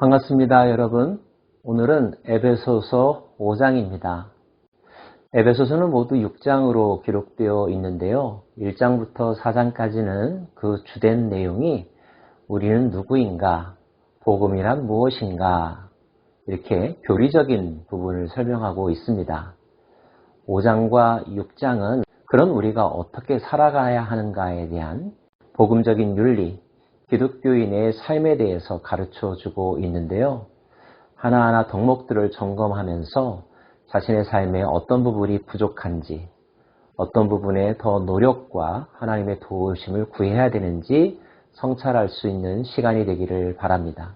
반갑습니다, 여러분. 오늘은 에베소서 5장입니다. 에베소서는 모두 6장으로 기록되어 있는데요. 1장부터 4장까지는 그 주된 내용이 우리는 누구인가, 복음이란 무엇인가, 이렇게 교리적인 부분을 설명하고 있습니다. 5장과 6장은 그런 우리가 어떻게 살아가야 하는가에 대한 복음적인 윤리, 기독교인의 삶에 대해서 가르쳐주고 있는데요. 하나하나 덕목들을 점검하면서 자신의 삶에 어떤 부분이 부족한지, 어떤 부분에 더 노력과 하나님의 도우심을 구해야 되는지 성찰할 수 있는 시간이 되기를 바랍니다.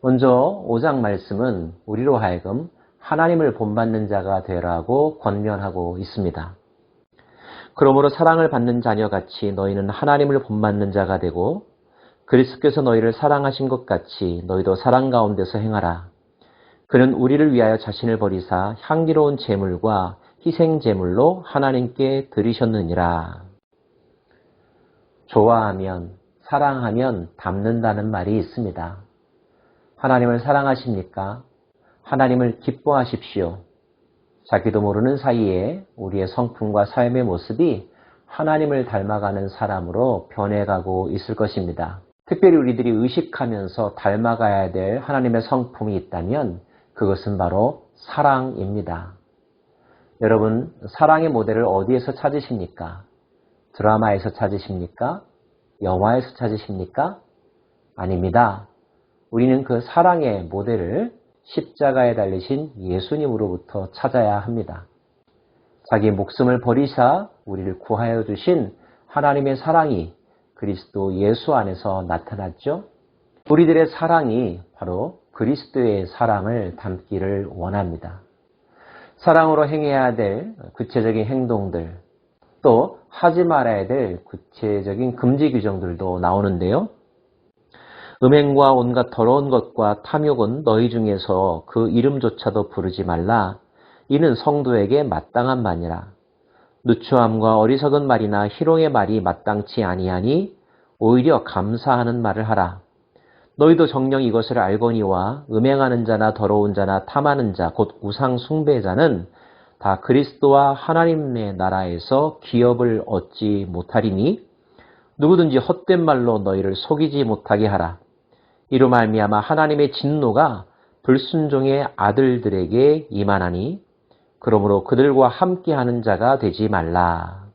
먼저 5장 말씀은 우리로 하여금 하나님을 본받는 자가 되라고 권면하고 있습니다. 그러므로 사랑을 받는 자녀같이 너희는 하나님을 본받는 자가 되고 그리스도께서 너희를 사랑하신 것 같이 너희도 사랑 가운데서 행하라. 그는 우리를 위하여 자신을 버리사 향기로운 제물과 희생 제물로 하나님께 드리셨느니라. 좋아하면, 사랑하면 닮는다는 말이 있습니다. 하나님을 사랑하십니까? 하나님을 기뻐하십시오. 자기도 모르는 사이에 우리의 성품과 삶의 모습이 하나님을 닮아가는 사람으로 변해가고 있을 것입니다. 특별히 우리들이 의식하면서 닮아가야 될 하나님의 성품이 있다면 그것은 바로 사랑입니다. 여러분, 사랑의 모델을 어디에서 찾으십니까? 드라마에서 찾으십니까? 영화에서 찾으십니까? 아닙니다. 우리는 그 사랑의 모델을 십자가에 달리신 예수님으로부터 찾아야 합니다. 자기 목숨을 버리사 우리를 구하여 주신 하나님의 사랑이 그리스도 예수 안에서 나타났죠. 우리들의 사랑이 바로 그리스도의 사랑을 담기를 원합니다. 사랑으로 행해야 될 구체적인 행동들, 또 하지 말아야 될 구체적인 금지 규정들도 나오는데요. 음행과 온갖 더러운 것과 탐욕은 너희 중에서 그 이름조차도 부르지 말라. 이는 성도에게 마땅한 말이라. 누추함과 어리석은 말이나 희롱의 말이 마땅치 아니하니 오히려 감사하는 말을 하라. 너희도 정녕 이것을 알거니와 음행하는 자나 더러운 자나 탐하는 자 곧 우상 숭배자는 다 그리스도와 하나님의 나라에서 기업을 얻지 못하리니 누구든지 헛된 말로 너희를 속이지 못하게 하라. 이로 말미암아 하나님의 진노가 불순종의 아들들에게 임하나니 그러므로 그들과 함께하는 자가 되지 말라.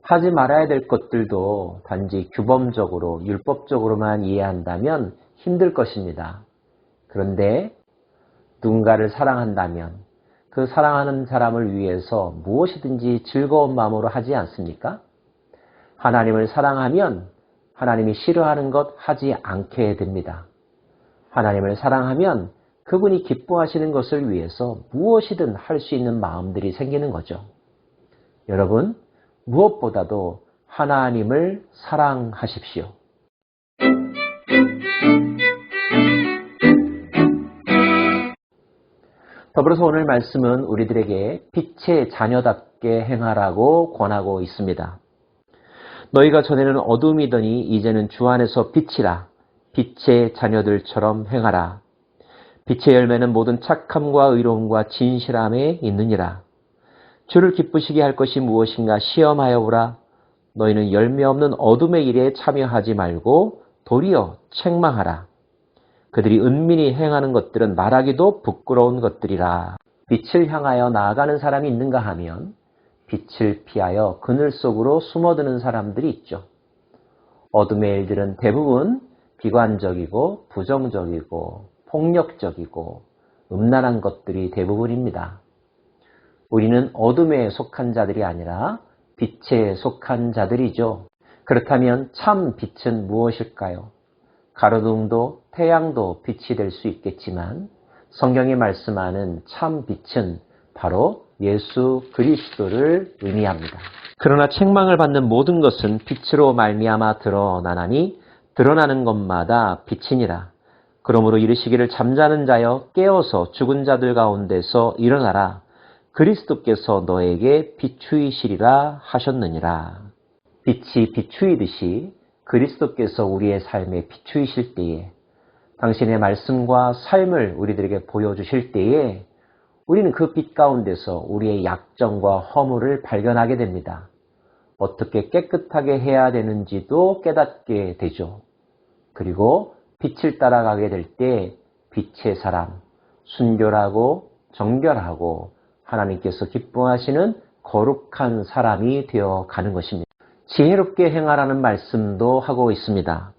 하지 말아야 될 것들도 단지 규범적으로 율법적으로만 이해한다면 힘들 것입니다. 그런데 누군가를 사랑한다면 그 사랑하는 사람을 위해서 무엇이든지 즐거운 마음으로 하지 않습니까? 하나님을 사랑하면 하나님이 싫어하는 것 하지 않게 됩니다. 하나님을 사랑하면 그분이 기뻐하시는 것을 위해서 무엇이든 할 수 있는 마음들이 생기는 거죠. 여러분, 무엇보다도 하나님을 사랑하십시오. 더불어서 오늘 말씀은 우리들에게 빛의 자녀답게 행하라고 권하고 있습니다. 너희가 전에는 어둠이더니 이제는 주 안에서 빛이라. 빛의 자녀들처럼 행하라. 빛의 열매는 모든 착함과 의로움과 진실함에 있느니라. 주를 기쁘시게 할 것이 무엇인가 시험하여 보라. 너희는 열매 없는 어둠의 일에 참여하지 말고 도리어 책망하라. 그들이 은밀히 행하는 것들은 말하기도 부끄러운 것들이라. 빛을 향하여 나아가는 사람이 있는가 하면 빛을 피하여 그늘 속으로 숨어드는 사람들이 있죠. 어둠의 일들은 대부분 비관적이고 부정적이고 폭력적이고 음란한 것들이 대부분입니다. 우리는 어둠에 속한 자들이 아니라 빛에 속한 자들이죠. 그렇다면 참 빛은 무엇일까요? 가로등도 태양도 빛이 될 수 있겠지만 성경이 말씀하는 참 빛은 바로 예수 그리스도를 의미합니다. 그러나 책망을 받는 모든 것은 빛으로 말미암아 드러나나니 드러나는 것마다 빛이니라. 그러므로 이르시기를 잠자는 자여 깨어서 죽은 자들 가운데서 일어나라. 그리스도께서 너에게 비추이시리라 하셨느니라. 빛이 비추이듯이 그리스도께서 우리의 삶에 비추이실 때에, 당신의 말씀과 삶을 우리들에게 보여주실 때에 우리는 그 빛 가운데서 우리의 약점과 허물을 발견하게 됩니다. 어떻게 깨끗하게 해야 되는지도 깨닫게 되죠. 그리고 빛을 따라가게 될 때 빛의 사람, 순결하고 정결하고 하나님께서 기뻐하시는 거룩한 사람이 되어 가는 것입니다. 지혜롭게 행하라는 말씀도 하고 있습니다.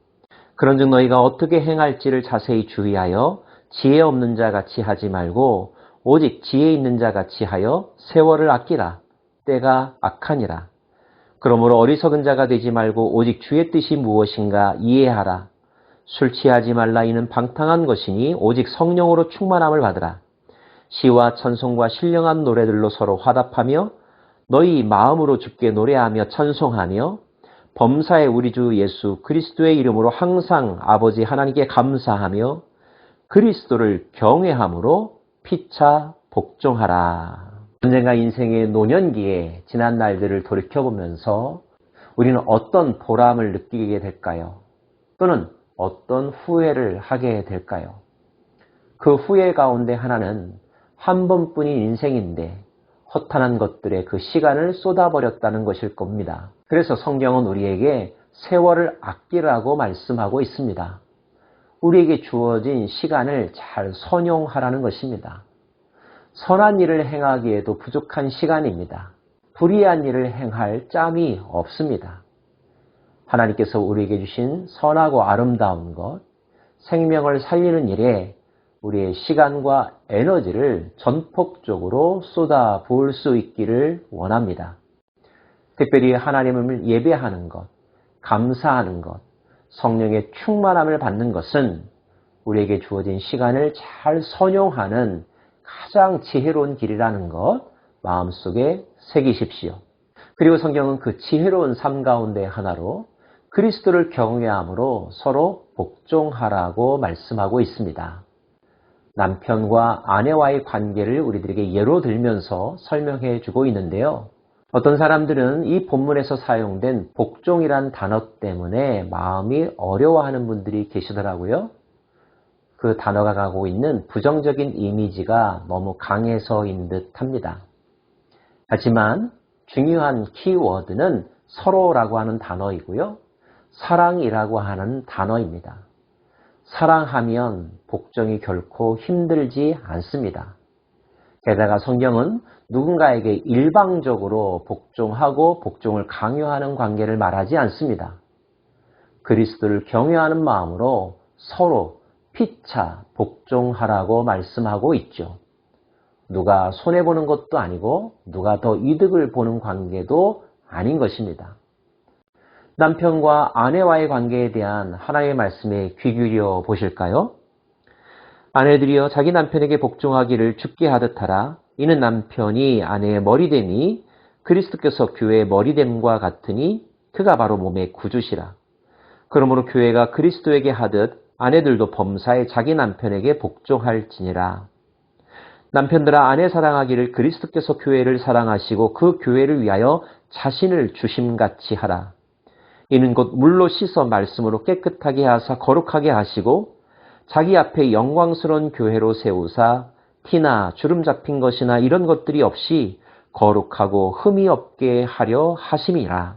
그런즉 너희가 어떻게 행할지를 자세히 주의하여 지혜 없는 자 같이 하지 말고 오직 지혜 있는 자 같이 하여 세월을 아끼라. 때가 악하니라. 그러므로 어리석은 자가 되지 말고 오직 주의 뜻이 무엇인가 이해하라. 술 취하지 말라. 이는 방탕한 것이니 오직 성령으로 충만함을 받으라. 시와 찬송과 신령한 노래들로 서로 화답하며 너희 마음으로 주께 노래하며 찬송하며 범사의 우리 주 예수 그리스도의 이름으로 항상 아버지 하나님께 감사하며 그리스도를 경외함으로 피차 복종하라. 언젠가 인생의 노년기에 지난 날들을 돌이켜보면서 우리는 어떤 보람을 느끼게 될까요? 또는 어떤 후회를 하게 될까요? 그 후회 가운데 하나는 한 번뿐인 인생인데 허탄한 것들에 그 시간을 쏟아버렸다는 것일 겁니다. 그래서 성경은 우리에게 세월을 아끼라고 말씀하고 있습니다. 우리에게 주어진 시간을 잘 선용하라는 것입니다. 선한 일을 행하기에도 부족한 시간입니다. 불의한 일을 행할 짬이 없습니다. 하나님께서 우리에게 주신 선하고 아름다운 것, 생명을 살리는 일에 우리의 시간과 에너지를 전폭적으로 쏟아 부을 수 있기를 원합니다. 특별히 하나님을 예배하는 것, 감사하는 것, 성령의 충만함을 받는 것은 우리에게 주어진 시간을 잘 선용하는 가장 지혜로운 길이라는 것 마음속에 새기십시오. 그리고 성경은 그 지혜로운 삶 가운데 하나로 그리스도를 경외함으로 서로 복종하라고 말씀하고 있습니다. 남편과 아내와의 관계를 우리들에게 예로 들면서 설명해 주고 있는데요. 어떤 사람들은 이 본문에서 사용된 복종이란 단어 때문에 마음이 어려워하는 분들이 계시더라고요. 그 단어가 가지고 있는 부정적인 이미지가 너무 강해서인 듯 합니다. 하지만 중요한 키워드는 서로라고 하는 단어이고요. 사랑이라고 하는 단어입니다. 사랑하면 복종이 결코 힘들지 않습니다. 게다가 성경은 누군가에게 일방적으로 복종하고 복종을 강요하는 관계를 말하지 않습니다. 그리스도를 경외하는 마음으로 서로 피차 복종하라고 말씀하고 있죠. 누가 손해보는 것도 아니고 누가 더 이득을 보는 관계도 아닌 것입니다. 남편과 아내와의 관계에 대한 하나님의 말씀에 귀 기울여 보실까요? 아내들이여 자기 남편에게 복종하기를 죽게 하듯 하라. 이는 남편이 아내의 머리됨이 그리스도께서 교회의 머리됨과 같으니 그가 바로 몸의 구주시라. 그러므로 교회가 그리스도에게 하듯 아내들도 범사에 자기 남편에게 복종할지니라. 남편들아 아내 사랑하기를 그리스도께서 교회를 사랑하시고 그 교회를 위하여 자신을 주심같이 하라. 이는 곧 물로 씻어 말씀으로 깨끗하게 하사 거룩하게 하시고 자기 앞에 영광스러운 교회로 세우사 티나 주름 잡힌 것이나 이런 것들이 없이 거룩하고 흠이 없게 하려 하심이라.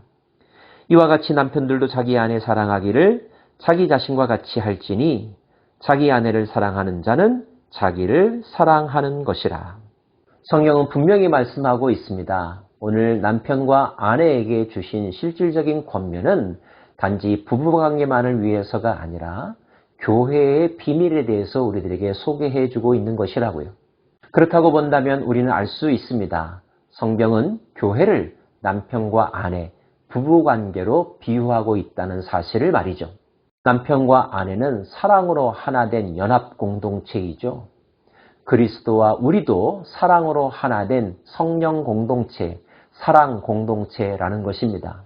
이와 같이 남편들도 자기 아내 사랑하기를 자기 자신과 같이 할지니 자기 아내를 사랑하는 자는 자기를 사랑하는 것이라. 성경은 분명히 말씀하고 있습니다. 오늘 남편과 아내에게 주신 실질적인 권면은 단지 부부관계만을 위해서가 아니라 교회의 비밀에 대해서 우리들에게 소개해주고 있는 것이라고요. 그렇다고 본다면 우리는 알 수 있습니다. 성경은 교회를 남편과 아내, 부부관계로 비유하고 있다는 사실을 말이죠. 남편과 아내는 사랑으로 하나 된 연합 공동체이죠. 그리스도와 우리도 사랑으로 하나 된 성령 공동체, 사랑 공동체라는 것입니다.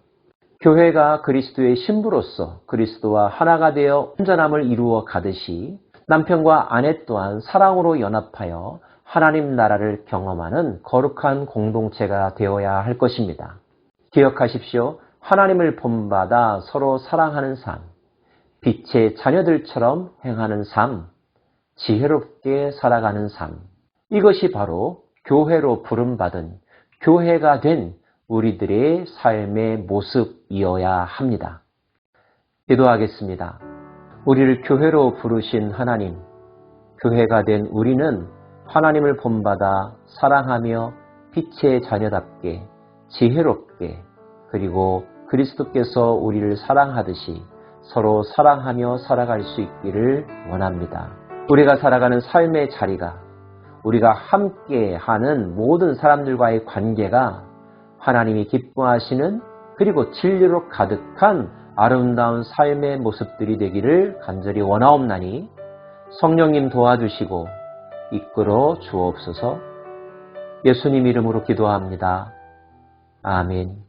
교회가 그리스도의 신부로서 그리스도와 하나가 되어 온전함을 이루어 가듯이 남편과 아내 또한 사랑으로 연합하여 하나님 나라를 경험하는 거룩한 공동체가 되어야 할 것입니다. 기억하십시오. 하나님을 본받아 서로 사랑하는 삶, 빛의 자녀들처럼 행하는 삶, 지혜롭게 살아가는 삶. 이것이 바로 교회로 부름받은 교회가 된 우리들의 삶의 모습이어야 합니다. 기도하겠습니다. 우리를 교회로 부르신 하나님, 교회가 된 우리는 하나님을 본받아 사랑하며 빛의 자녀답게 지혜롭게 그리고 그리스도께서 우리를 사랑하듯이 서로 사랑하며 살아갈 수 있기를 원합니다. 우리가 살아가는 삶의 자리가 우리가 함께하는 모든 사람들과의 관계가 하나님이 기뻐하시는 그리고 진리로 가득한 아름다운 삶의 모습들이 되기를 간절히 원하옵나니 성령님 도와주시고 이끌어 주옵소서. 예수님 이름으로 기도합니다. 아멘.